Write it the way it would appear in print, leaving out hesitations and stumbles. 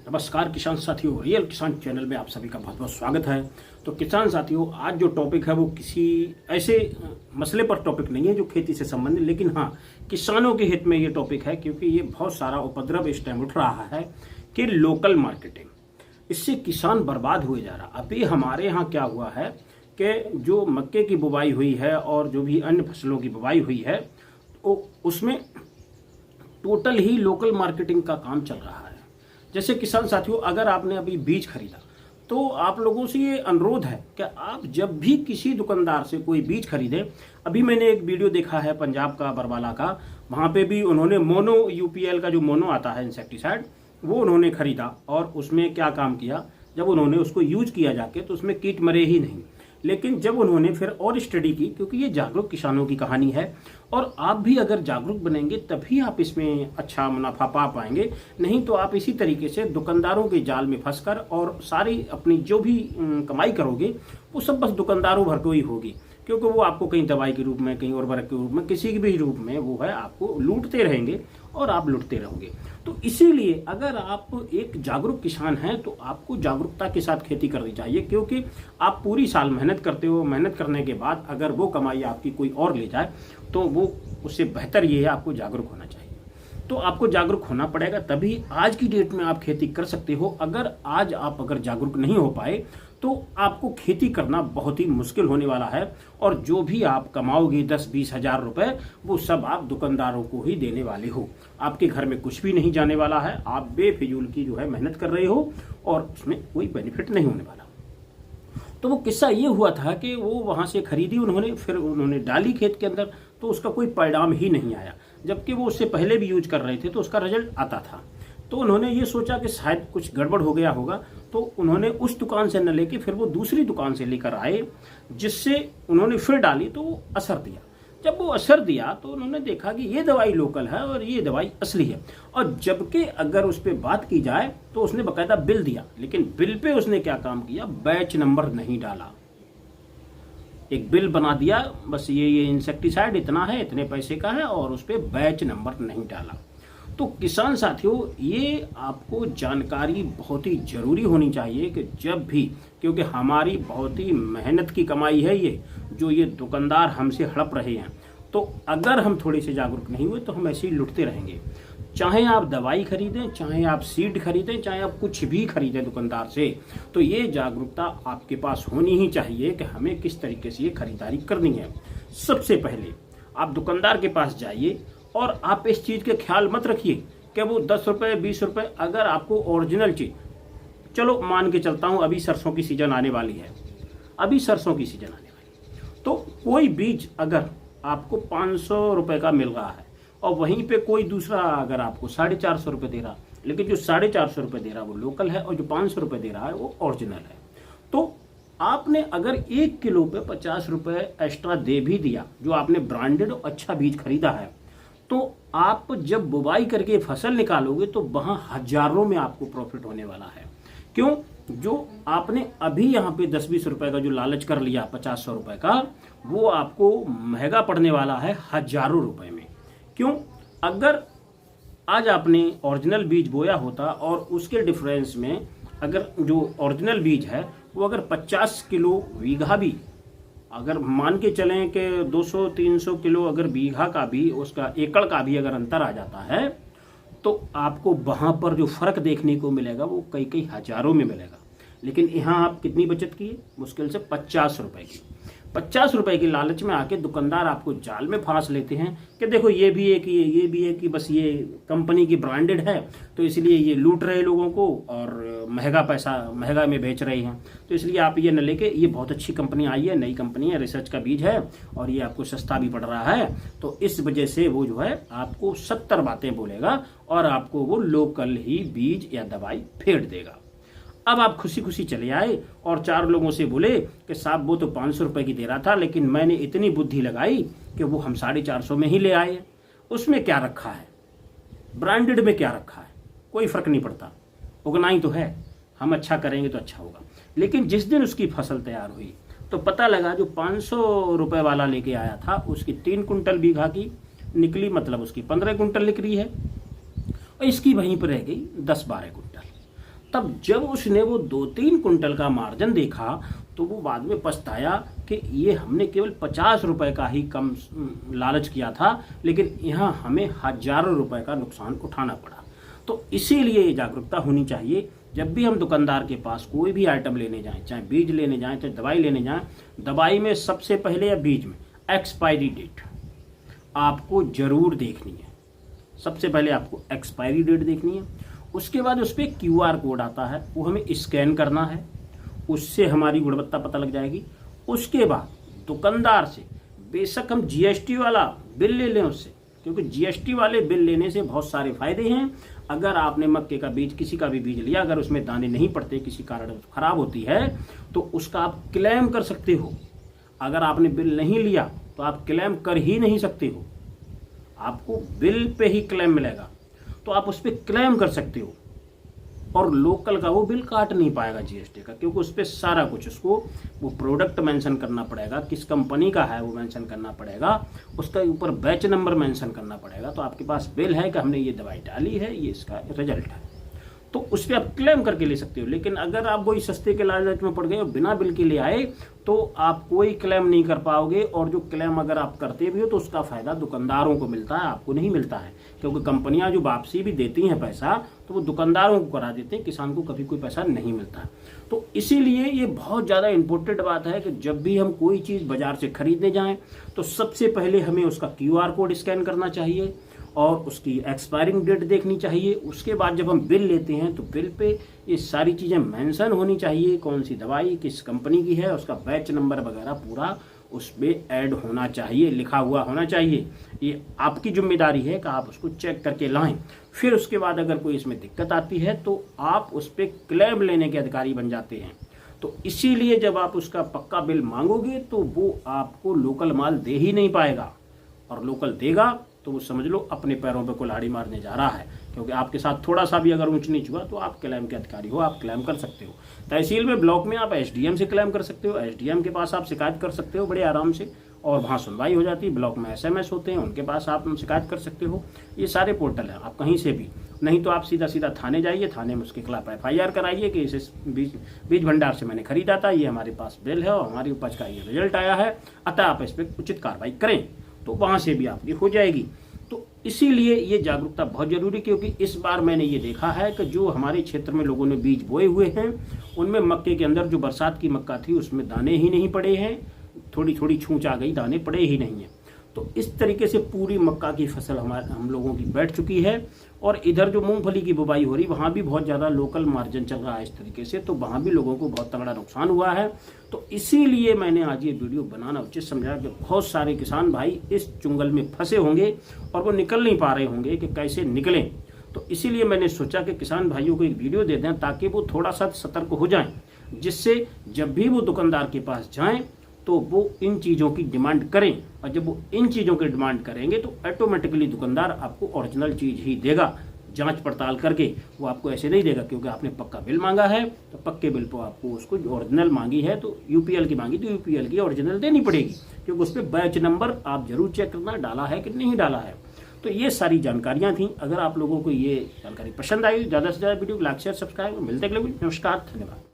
नमस्कार किसान साथियों, रियल किसान चैनल में आप सभी का बहुत बहुत स्वागत है। तो किसान साथियों, आज जो टॉपिक है वो किसी ऐसे मसले पर टॉपिक नहीं है जो खेती से संबंधित, लेकिन हाँ किसानों के हित में ये टॉपिक है क्योंकि ये बहुत सारा उपद्रव इस टाइम उठ रहा है कि लोकल मार्केटिंग, इससे किसान बर्बाद हुए जा रहा। अभी हमारे यहाँ क्या हुआ है कि जो मक्के की बुवाई हुई है और जो भी अन्य फसलों की बुवाई हुई है उसमें टोटल ही लोकल मार्केटिंग का काम चल रहा है। जैसे किसान साथियों, अगर आपने अभी बीज खरीदा तो आप लोगों से ये अनुरोध है कि आप जब भी किसी दुकानदार से कोई बीज खरीदें, अभी मैंने एक वीडियो देखा है पंजाब का बरवाला का, वहाँ पे भी उन्होंने मोनो यूपीएल का जो मोनो आता है इंसेक्टिसाइड वो उन्होंने खरीदा और उसमें क्या काम किया, जब उन्होंने उसको यूज किया जाके तो उसमें कीट मरे ही नहीं। लेकिन जब उन्होंने फिर और स्टडी की, क्योंकि ये जागरूक किसानों की कहानी है और आप भी अगर जागरूक बनेंगे तभी आप इसमें अच्छा मुनाफा पा पाएंगे, नहीं तो आप इसी तरीके से दुकानदारों के जाल में फंसकर और सारी अपनी जो भी कमाई करोगे वो सब बस दुकानदारों भर को ही होगी, क्योंकि वो आपको कहीं दवाई के रूप में, कहीं उर्वरक के रूप में, किसी भी रूप में वो है आपको लूटते रहेंगे और आप लुटते रहोगे। तो इसीलिए अगर आप एक जागरूक किसान हैं तो आपको जागरूकता के साथ खेती करनी चाहिए, क्योंकि आप पूरी साल मेहनत करते हो, मेहनत करने के बाद अगर वो कमाई आपकी कोई और ले जाए तो वो उससे बेहतर ये है आपको जागरूक होना चाहिए। तो आपको जागरूक होना पड़ेगा, तभी आज की डेट में आप खेती कर सकते हो। अगर आज आप अगर जागरूक नहीं हो पाए तो आपको खेती करना बहुत ही मुश्किल होने वाला है और जो भी आप कमाओगे 10-20 हजार रुपए वो सब आप दुकानदारों को ही देने वाले हो। आपके घर में कुछ भी नहीं जाने वाला है, आप बेफिजूल की जो है मेहनत कर रहे हो और उसमें कोई बेनिफिट नहीं होने वाला। तो वो किस्सा ये हुआ था कि वो वहां से खरीदी उन्होंने, फिर उन्होंने डाली खेत के अंदर तो उसका कोई परिणाम ही नहीं आया, जबकि वो उससे पहले भी यूज कर रहे थे तो उसका रिजल्ट आता था। तो उन्होंने ये सोचा कि शायद कुछ गड़बड़ हो गया होगा, तो उन्होंने उस दुकान से न लेके फिर वो दूसरी दुकान से लेकर आए, जिससे उन्होंने फिर डाली तो वो असर दिया। जब वो असर दिया तो उन्होंने देखा कि ये दवाई लोकल है और ये दवाई असली है। और जबकि अगर उस पर बात की जाए तो उसने बकायदा बिल दिया, लेकिन बिल पे उसने क्या काम किया, बैच नंबर नहीं डाला। एक बिल बना दिया, बस ये इंसेक्टिसाइड इतना है, इतने पैसे का है, और उस पर बैच नंबर नहीं डाला। तो किसान साथियों, ये आपको जानकारी बहुत ही जरूरी होनी चाहिए कि जब भी, क्योंकि हमारी बहुत ही मेहनत की कमाई है ये, जो ये दुकानदार हमसे हड़प रहे हैं, तो अगर हम थोड़े से जागरूक नहीं हुए तो हम ऐसे ही लुटते रहेंगे। चाहे आप दवाई खरीदें, चाहे आप सीड खरीदें, चाहे आप कुछ भी खरीदें दुकानदार से, तो ये जागरूकता आपके पास होनी ही चाहिए कि हमें किस तरीके से ये खरीदारी करनी है। सबसे पहले आप दुकानदार के पास जाइए और आप इस चीज के ख्याल मत रखिए कि वो 10 रुपए 20 रुपए, अगर आपको ओरिजिनल चीज, चलो मान के चलता हूं अभी सरसों की सीजन आने वाली है, अभी सरसों की सीजन आने वाली, तो कोई बीज अगर आपको 500 रुपए का मिल रहा है और वहीं पे कोई दूसरा अगर आपको 450 रुपए दे रहा, लेकिन जो 450 रुपए दे रहा है वो लोकल है और जो 500 रुपए दे रहा है वो ओरिजिनल है, तो आपने अगर 1 किलो पे 50 रुपए एक्स्ट्रा दे भी दिया, जो आपने ब्रांडेड और अच्छा बीज खरीदा है, तो आप जब बुवाई करके फसल निकालोगे तो वहां हजारों में आपको प्रॉफिट होने वाला है। क्यों? जो आपने अभी यहाँ पे 10-20 रुपए का जो लालच कर लिया 50-100 रुपए का, वो आपको महंगा पड़ने वाला है हजारों रुपए में। क्यों? अगर आज आपने ओरिजिनल बीज बोया होता और उसके डिफरेंस में अगर जो ओरिजिनल बीज है वो अगर 50 किलो बीघा भी, अगर मान के चलें कि 200-300 किलो अगर बीघा का भी, उसका एकड़ का भी अगर अंतर आ जाता है, तो आपको वहां पर जो फर्क देखने को मिलेगा वो कई कई हजारों में मिलेगा। लेकिन यहाँ आप कितनी बचत किए? मुश्किल से 50 रुपए की। 50 रुपए की लालच में आके दुकानदार आपको जाल में फांस लेते हैं कि देखो ये भी है कि ये भी है कि बस ये कंपनी की ब्रांडेड है तो इसलिए ये लूट रहे लोगों को और महंगा में बेच रहे हैं, तो इसलिए आप ये न लेके, ये बहुत अच्छी कंपनी आई है, नई कंपनी है, रिसर्च का बीज है और ये आपको सस्ता भी पड़ रहा है, तो इस वजह से वो जो है आपको 70 बातें बोलेगा और आपको वो लोकल ही बीज या दवाई फेंट देगा। अब आप खुशी खुशी चले आए और 4 लोगों से बोले कि साहब वो तो 500 रुपए की दे रहा था, लेकिन मैंने इतनी बुद्धि लगाई कि वो हम 450 में ही ले आए। उसमें क्या रखा है? ब्रांडेड में क्या रखा है? कोई फर्क नहीं पड़ता, उगना ही तो है, हम अच्छा करेंगे तो अच्छा होगा। लेकिन जिस दिन उसकी फसल तैयार हुई तो पता लगा जो 500 रुपए वाला लेके आया था उसकी 3 कुंटल बीघा की निकली, मतलब उसकी 15 कुंटल निकली है और इसकी वहीं पर रह गई 10-12 कुंटल। तब जब उसने वो 2-3 कुंटल का मार्जिन देखा तो वो बाद में पछताया कि ये हमने केवल 50 रुपए का ही कम लालच किया था, लेकिन यहाँ हमें हजारों रुपए का नुकसान उठाना पड़ा। तो इसीलिए ये जागरूकता होनी चाहिए। जब भी हम दुकानदार के पास कोई भी आइटम लेने जाएं, चाहे बीज लेने जाएं, चाहे दवाई लेने जाएं, दवाई में सबसे पहले या बीज में एक्सपायरी डेट आपको जरूर देखनी है। सबसे पहले आपको एक्सपायरी डेट देखनी है। उसके बाद उस पर QR कोड आता है, वो हमें स्कैन करना है, उससे हमारी गुणवत्ता पता लग जाएगी। उसके बाद दुकानदार से बेशक हम GST वाला बिल ले लें उससे, क्योंकि GST वाले बिल लेने से बहुत सारे फायदे हैं। अगर आपने मक्के का बीज, किसी का भी बीज लिया, अगर उसमें दाने नहीं पड़ते, किसी कारण खराब होती है, तो उसका आप क्लेम कर सकते हो। अगर आपने बिल नहीं लिया तो आप क्लेम कर ही नहीं सकते हो, आपको बिल पे ही क्लेम मिलेगा, तो आप उस पर क्लेम कर सकते हो। और लोकल का वो बिल काट नहीं पाएगा GST का, क्योंकि उस पर सारा कुछ उसको वो प्रोडक्ट मेंशन करना पड़ेगा, किस कंपनी का है वो मेंशन करना पड़ेगा, उसका ऊपर बैच नंबर मेंशन करना पड़ेगा। तो आपके पास बिल है कि हमने ये दवाई डाली है, ये इसका रिजल्ट है, तो उस पर आप क्लेम करके ले सकते हो। लेकिन अगर आप वही सस्ते के लालच में पड़ गए और बिना बिल के ले आए तो आप कोई क्लेम नहीं कर पाओगे। और जो क्लेम अगर आप करते भी हो तो उसका फायदा दुकानदारों को मिलता है, आपको नहीं मिलता है, क्योंकि कंपनियां जो वापसी भी देती हैं पैसा, तो वो दुकानदारों को करा देते हैं, किसान को कभी कोई पैसा नहीं मिलता है। तो इसीलिए ये बहुत ज़्यादा इंपॉर्टेंट बात है कि जब भी हम कोई चीज़ बाजार से खरीदने जाएं तो सबसे पहले हमें उसका QR कोड स्कैन करना चाहिए और उसकी एक्सपायरिंग डेट देखनी चाहिए। उसके बाद जब हम बिल लेते हैं तो बिल पे ये सारी चीज़ें मेंशन होनी चाहिए, कौन सी दवाई किस कंपनी की है, उसका बैच नंबर वगैरह पूरा उस पर ऐड होना चाहिए, लिखा हुआ होना चाहिए। ये आपकी जिम्मेदारी है कि आप उसको चेक करके लाएं। फिर उसके बाद अगर कोई इसमें दिक्कत आती है तो आप उस पर क्लेम लेने के अधिकारी बन जाते हैं। तो इसीलिए जब आप उसका पक्का बिल मांगोगे तो वो आपको लोकल माल दे ही नहीं पाएगा, और लोकल देगा तो वो समझ लो अपने पैरों पे कुल्हाड़ी मारने जा रहा है, क्योंकि आपके साथ थोड़ा सा भी अगर ऊंच नीच हुआ तो आप क्लेम के अधिकारी हो, आप क्लेम कर सकते हो। तहसील में, ब्लॉक में आप SDM से क्लेम कर सकते हो, SDM के पास आप शिकायत कर सकते हो बड़े आराम से, और वहाँ सुनवाई हो जाती है। ब्लॉक में SMS होते हैं, उनके पास आप शिकायत कर सकते हो। ये सारे पोर्टल हैं, आप कहीं से भी। नहीं तो आप सीधा सीधा थाने जाइए, थाने में उसके खिलाफ FIR कराइए कि इसे बीज भंडार से मैंने खरीदा था, ये हमारे पास बिल है और हमारी उपज का ये रिजल्ट आया है, अतः आप इस पर उचित कार्रवाई करें, तो वहाँ से भी आपकी हो जाएगी। तो इसीलिए ये जागरूकता बहुत जरूरी, क्योंकि इस बार मैंने ये देखा है कि जो हमारे क्षेत्र में लोगों ने बीज बोए हुए हैं उनमें मक्के के अंदर जो बरसात की मक्का थी उसमें दाने ही नहीं पड़े हैं, थोड़ी थोड़ी छूंच आ गई, दाने पड़े ही नहीं हैं। तो इस तरीके से पूरी मक्का की फसल हम लोगों की बैठ चुकी है। और इधर जो मूंगफली की बुवाई हो रही, वहाँ भी बहुत ज़्यादा लोकल मार्जिन चल रहा है इस तरीके से, तो वहाँ भी लोगों को बहुत तगड़ा नुकसान हुआ है। तो इसीलिए मैंने आज ये वीडियो बनाना उचित समझा कि बहुत सारे किसान भाई इस चुंगल में फंसे होंगे और वो निकल नहीं पा रहे होंगे कि कैसे निकलें। तो इसीलिए मैंने सोचा कि किसान भाइयों को एक वीडियो दे दें ताकि वो थोड़ा सा सतर्क हो जाएं, जिससे जब भी वो दुकानदार के पास जाएं तो वो इन चीज़ों की डिमांड करें। और जब वो इन चीज़ों की डिमांड करेंगे तो ऑटोमेटिकली दुकानदार आपको ओरिजिनल चीज़ ही देगा, जांच पड़ताल करके। वो आपको ऐसे नहीं देगा, क्योंकि आपने पक्का बिल मांगा है तो पक्के बिल पर आपको उसको ओरिजिनल मांगी है तो UPL की मांगी तो UPL की ओरिजिनल देनी पड़ेगी, क्योंकि उस पर बैच नंबर आप जरूर चेक करना डाला है कि नहीं डाला है। तो ये सारी जानकारियाँ थी। अगर आप लोगों को ये जानकारी पसंद आई, ज़्यादा से ज़्यादा वीडियो लाइक शेयर सब्सक्राइब, मिलते अगले वीडियो। नमस्कार, धन्यवाद।